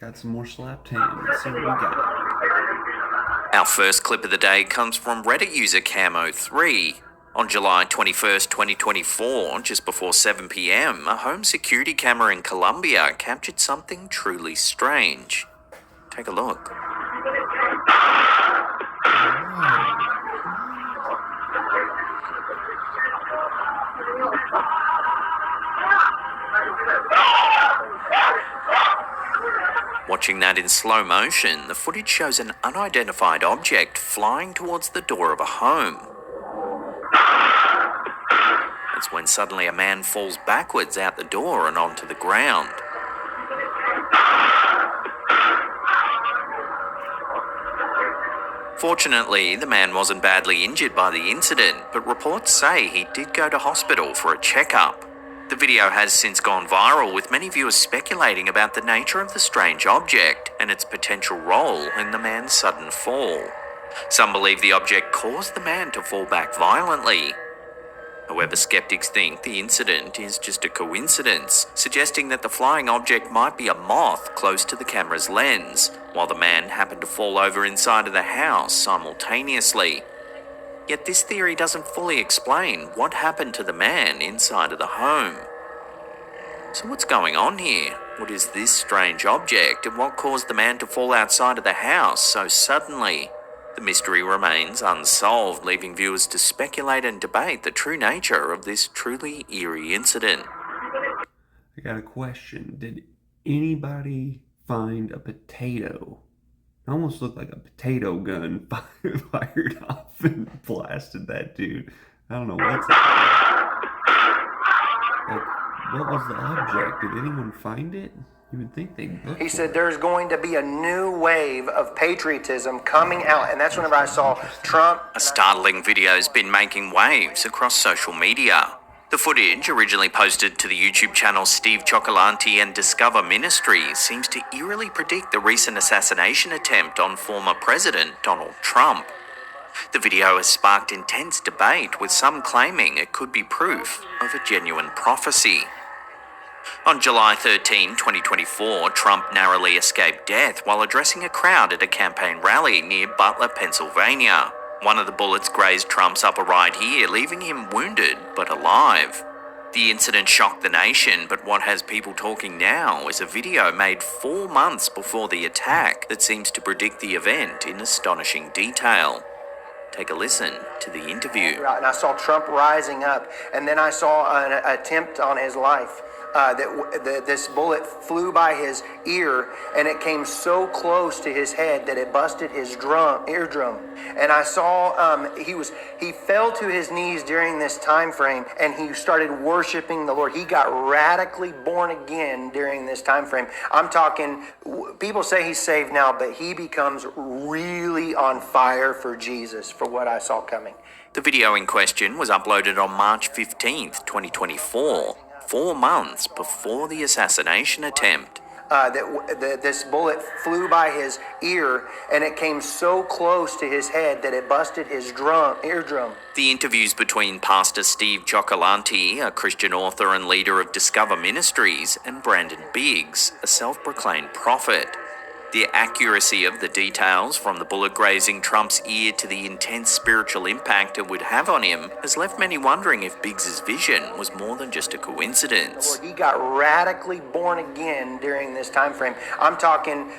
out some more slapped hands. Let's see what we got. Our first clip of the day comes from Reddit user Camo3. On July 21st, 2024, just before 7 p.m, a home security camera in Colombia captured something truly strange. Take a look. Watching that in slow motion, the footage shows an unidentified object flying towards the door of a home. That's when suddenly a man falls backwards out the door and onto the ground. Fortunately, the man wasn't badly injured by the incident, but reports say he did go to hospital for a checkup. The video has since gone viral, with many viewers speculating about the nature of the strange object and its potential role in the man's sudden fall. Some believe the object caused the man to fall back violently. However, skeptics think the incident is just a coincidence, suggesting that the flying object might be a moth close to the camera's lens, while the man happened to fall over inside of the house simultaneously. Yet this theory doesn't fully explain what happened to the man inside of the home. So what's going on here? What is this strange object, and what caused the man to fall outside of the house so suddenly? The mystery remains unsolved, leaving viewers to speculate and debate the true nature of this truly eerie incident. I got a question. Did anybody find a potato? It almost looked like a potato gun fired off and blasted that dude. I don't know what's that. Like, what was the object? Did anyone find it? You would think they'd look. He said there's going to be a new wave of patriotism coming out, and that's whenever I saw Trump. A startling video's been making waves across social media. The footage, originally posted to the YouTube channel Steve Cioccolanti and Discover Ministries, seems to eerily predict the recent assassination attempt on former President Donald Trump. The video has sparked intense debate, with some claiming it could be proof of a genuine prophecy. On July 13, 2024, Trump narrowly escaped death while addressing a crowd at a campaign rally near Butler, Pennsylvania. One of the bullets grazed Trump's upper right ear, leaving him wounded but alive. The incident shocked the nation, but what has people talking now is a video made 4 months before the attack that seems to predict the event in astonishing detail. Take a listen to the interview. And I saw Trump rising up, and then I saw an attempt on his life. This bullet flew by his ear, and it came so close to his head that it busted his eardrum. And I saw he fell to his knees during this time frame, and he started worshiping the Lord. He got radically born again during this time frame. I'm talking, people say he's saved now, but he becomes really on fire for Jesus, for what I saw coming. The video in question was uploaded on March 15th, 2024. 4 months before the assassination attempt. This bullet flew by his ear, and it came so close to his head that it busted his eardrum. The interviews between Pastor Steve Cioccolanti, a Christian author and leader of Discover Ministries, and Brandon Biggs, a self-proclaimed prophet. The accuracy of the details, from the bullet grazing Trump's ear to the intense spiritual impact it would have on him, has left many wondering if Biggs' vision was more than just a coincidence. He got radically born again during this time frame. I'm talking,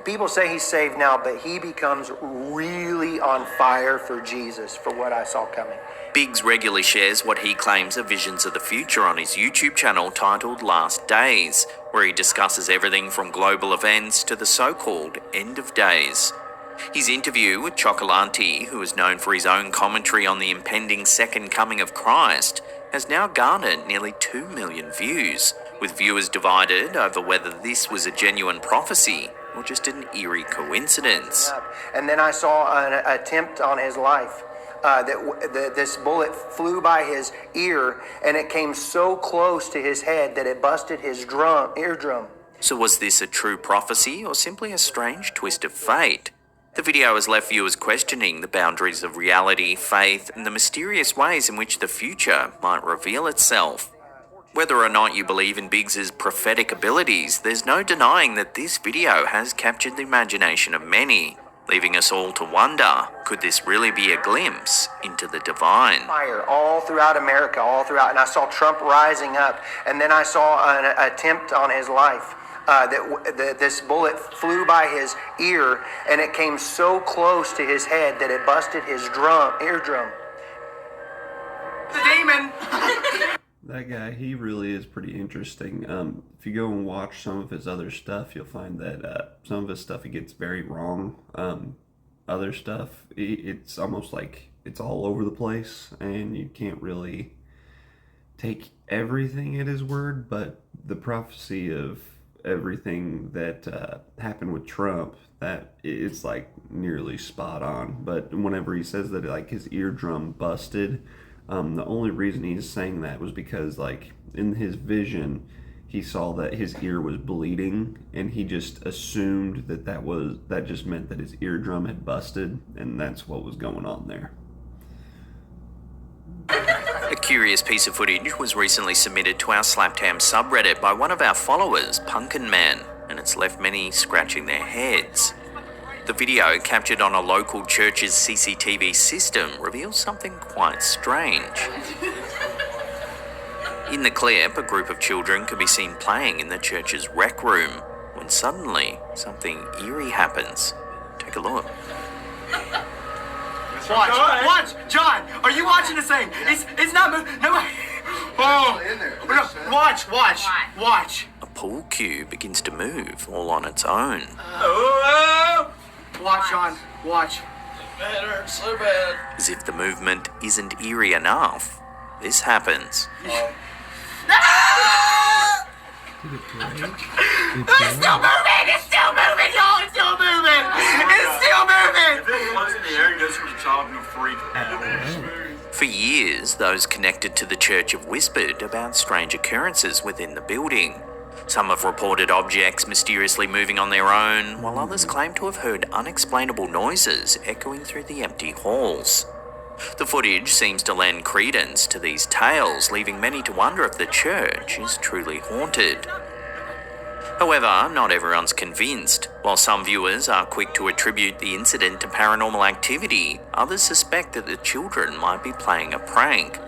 people say he's saved now, but he becomes really on fire for Jesus, for what I saw coming. Biggs regularly shares what he claims are visions of the future on his YouTube channel titled Last Days, where he discusses everything from global events to the so-called end of days. His interview with Cioccolanti, who is known for his own commentary on the impending second coming of Christ, has now garnered nearly 2 million views, with viewers divided over whether this was a genuine prophecy or just an eerie coincidence. And then I saw an attempt on his life. This bullet flew by his ear, and it came so close to his head that it busted his eardrum. So was this a true prophecy or simply a strange twist of fate? The video has left viewers questioning the boundaries of reality, faith, and the mysterious ways in which the future might reveal itself. Whether or not you believe in Biggs's prophetic abilities, there's no denying that this video has captured the imagination of many, leaving us all to wonder, could this really be a glimpse into the divine? Fire all throughout America, all throughout, and I saw Trump rising up, and then I saw an attempt on his life. This bullet flew by his ear, and it came so close to his head that it busted his eardrum. The demon! That guy, he really is pretty interesting. If you go and watch some of his other stuff, you'll find that some of his stuff he gets very wrong. Other stuff, it's almost like it's all over the place, and you can't really take everything at his word, but the prophecy of everything that happened with Trump, that it's like nearly spot on. But whenever he says that like his eardrum busted, the only reason he's saying that was because like in his vision he saw that his ear was bleeding, and he just assumed that just meant that his eardrum had busted, and that's what was going on there. A curious piece of footage was recently submitted to our Slaptam subreddit by one of our followers, Punkin Man, and it's left many scratching their heads. The video, captured on a local church's CCTV system, reveals something quite strange. In the clip, a group of children can be seen playing in the church's rec room, when suddenly something eerie happens. Take a look. Watch, John. Are you watching the same? It's not moving. No way. Oh, no, watch. A pool cue begins to move all on its own. Watch, John. Watch. That hurts so bad. As if the movement isn't eerie enough, this happens. It's still moving, y'all. It's still moving. If it floats in the air, you just a child and freak out. For years, those connected to the church have whispered about strange occurrences within the building. Some have reported objects mysteriously moving on their own, while others claim to have heard unexplainable noises echoing through the empty halls. The footage seems to lend credence to these tales, leaving many to wonder if the church is truly haunted. However, not everyone's convinced. While some viewers are quick to attribute the incident to paranormal activity, others suspect that the children might be playing a prank.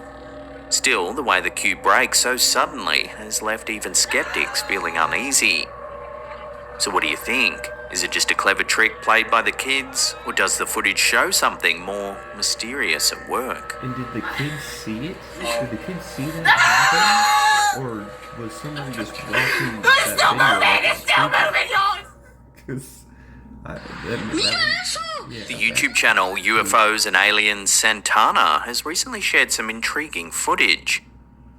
Still, the way the cue breaks so suddenly has left even skeptics feeling uneasy. So what do you think? Is it just a clever trick played by the kids, or does the footage show something more mysterious at work? And did the kids see it? Did the kids see that happen? Or was someone just watching It's still moving, y'all. Because The YouTube channel UFOs and Aliens Santana has recently shared some intriguing footage.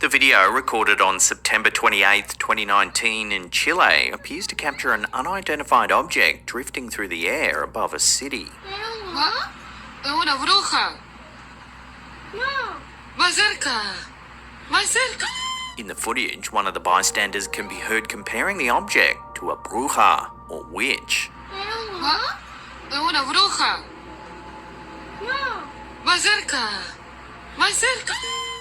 The video, recorded on September 28, 2019 in Chile, appears to capture an unidentified object drifting through the air above a city. ¿Ah? Es una bruja. No. Más cerca. Más cerca. In the footage, one of the bystanders can be heard comparing the object to a bruja, or witch. ¿Ah? Es una bruja. No. Más cerca. Más cerca.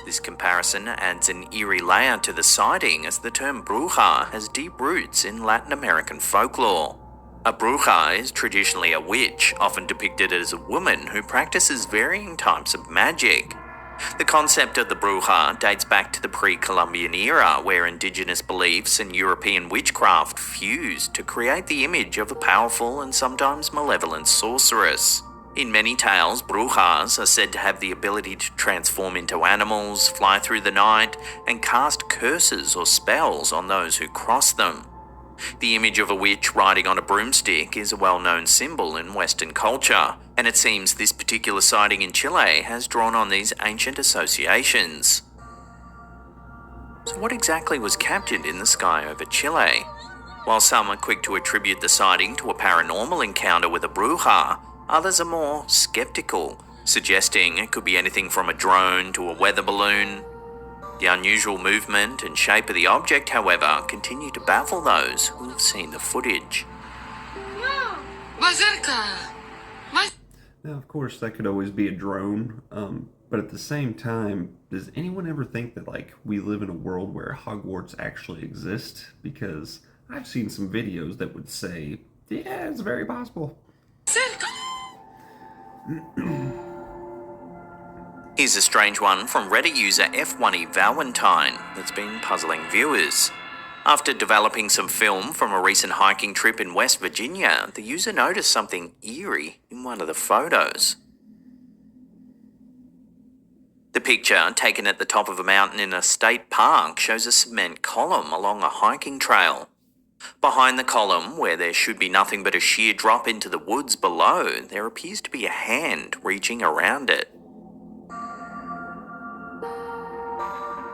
This comparison adds an eerie layer to the sighting, as the term bruja has deep roots in Latin American folklore. A bruja is traditionally a witch, often depicted as a woman who practices varying types of magic. The concept of the bruja dates back to the pre-Columbian era, where indigenous beliefs and European witchcraft fused to create the image of a powerful and sometimes malevolent sorceress. In many tales, brujas are said to have the ability to transform into animals, fly through the night, and cast curses or spells on those who cross them. The image of a witch riding on a broomstick is a well-known symbol in Western culture, and it seems this particular sighting in Chile has drawn on these ancient associations. So what exactly was captured in the sky over Chile? While some are quick to attribute the sighting to a paranormal encounter with a bruja, others are more skeptical, suggesting it could be anything from a drone to a weather balloon. The unusual movement and shape of the object, however, continue to baffle those who have seen the footage. Más cerca. Más. Now, of course, that could always be a drone, But at the same time, does anyone ever think that, like, we live in a world where Hogwarts actually exists? Because I've seen some videos that would say, yeah, it's very possible. Cerca. Here's a strange one from Reddit user F1E Valentine that's been puzzling viewers. After developing some film from a recent hiking trip in West Virginia, the user noticed something eerie in one of the photos. The picture, taken at the top of a mountain in a state park, shows a cement column along a hiking trail. Behind the column, where there should be nothing but a sheer drop into the woods below, there appears to be a hand reaching around it.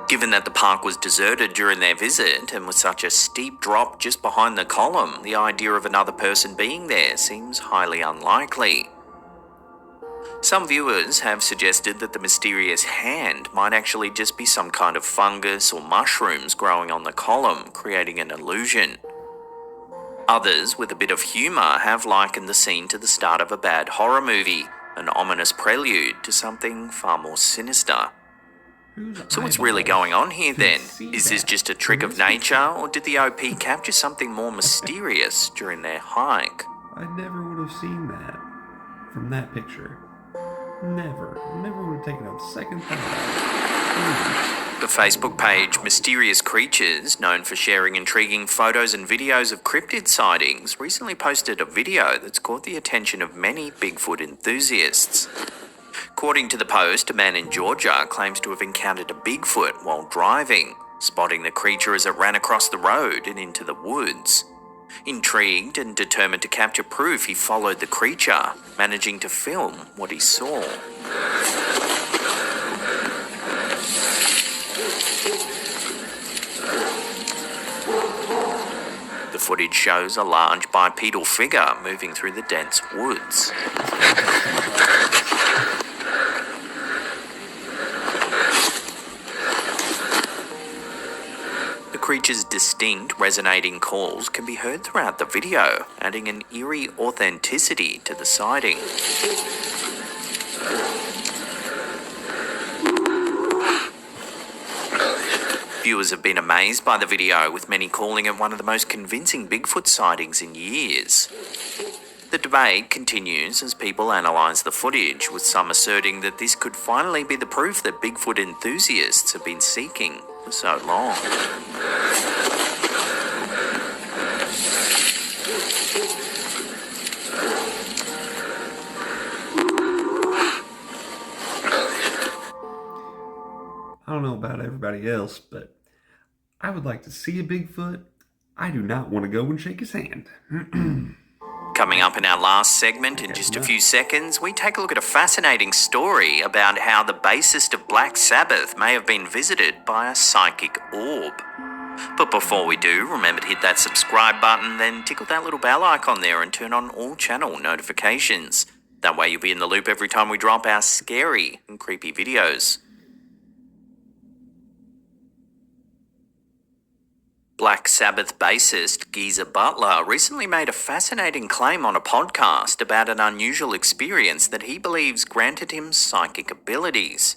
Given that the park was deserted during their visit, and with such a steep drop just behind the column, the idea of another person being there seems highly unlikely. Some viewers have suggested that the mysterious hand might actually just be some kind of fungus or mushrooms growing on the column, creating an illusion. Others, with a bit of humour, have likened the scene to the start of a bad horror movie, an ominous prelude to something far more sinister. So what's really going on here then? Is this just a trick of nature, or did the OP capture something more mysterious during their hike? I never would have seen that from that picture. Never would have taken a second thought. The Facebook page Mysterious Creatures, known for sharing intriguing photos and videos of cryptid sightings, recently posted a video that's caught the attention of many Bigfoot enthusiasts. According to the post, a man in Georgia claims to have encountered a Bigfoot while driving, spotting the creature as it ran across the road and into the woods. Intrigued and determined to capture proof, he followed the creature, managing to film what he saw. The footage shows a large bipedal figure moving through the dense woods. The creature's distinct, resonating calls can be heard throughout the video, adding an eerie authenticity to the sighting. Viewers have been amazed by the video, with many calling it one of the most convincing Bigfoot sightings in years. The debate continues as people analyse the footage, with some asserting that this could finally be the proof that Bigfoot enthusiasts have been seeking for so long. I don't know about everybody else, but I would like to see a Bigfoot. I do not want to go and shake his hand. Coming up in our last segment in just a few seconds, we take a look at a fascinating story about how the bassist of Black Sabbath may have been visited by a psychic orb. But before we do, remember to hit that subscribe button, then tickle that little bell icon there and turn on all channel notifications. That way you'll be in the loop every time we drop our scary and creepy videos. Black Sabbath bassist Geezer Butler recently made a fascinating claim on a podcast about an unusual experience that he believes granted him psychic abilities.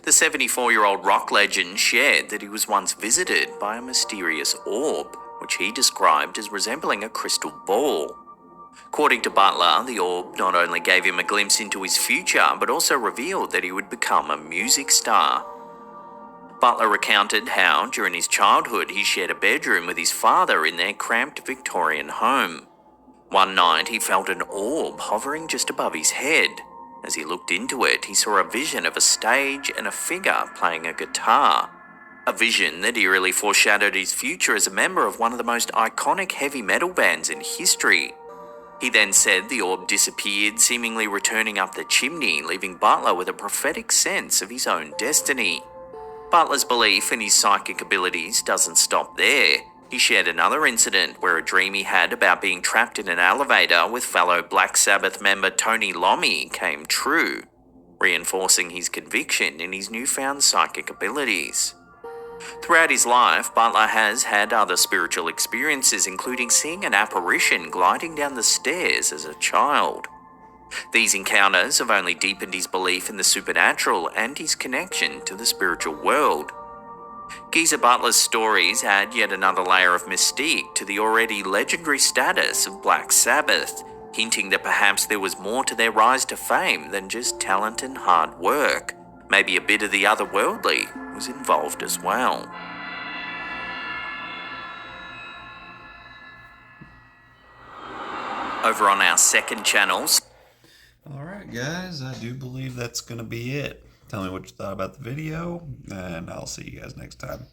The 74-year-old rock legend shared that he was once visited by a mysterious orb, which he described as resembling a crystal ball. According to Butler, the orb not only gave him a glimpse into his future, but also revealed that he would become a music star. Butler recounted how, during his childhood, he shared a bedroom with his father in their cramped Victorian home. One night, he felt an orb hovering just above his head. As he looked into it, he saw a vision of a stage and a figure playing a guitar. A vision that eerily foreshadowed his future as a member of one of the most iconic heavy metal bands in history. He then said the orb disappeared, seemingly returning up the chimney, leaving Butler with a prophetic sense of his own destiny. Butler's belief in his psychic abilities doesn't stop there. He shared another incident where a dream he had about being trapped in an elevator with fellow Black Sabbath member Tony Lomi came true, reinforcing his conviction in his newfound psychic abilities. Throughout his life, Butler has had other spiritual experiences, including seeing an apparition gliding down the stairs as a child. These encounters have only deepened his belief in the supernatural and his connection to the spiritual world. Geezer Butler's stories add yet another layer of mystique to the already legendary status of Black Sabbath, hinting that perhaps there was more to their rise to fame than just talent and hard work. Maybe a bit of the otherworldly was involved as well. Over on our second channel. Alright guys, I do believe that's going to be it. Tell me what you thought about the video, and I'll see you guys next time.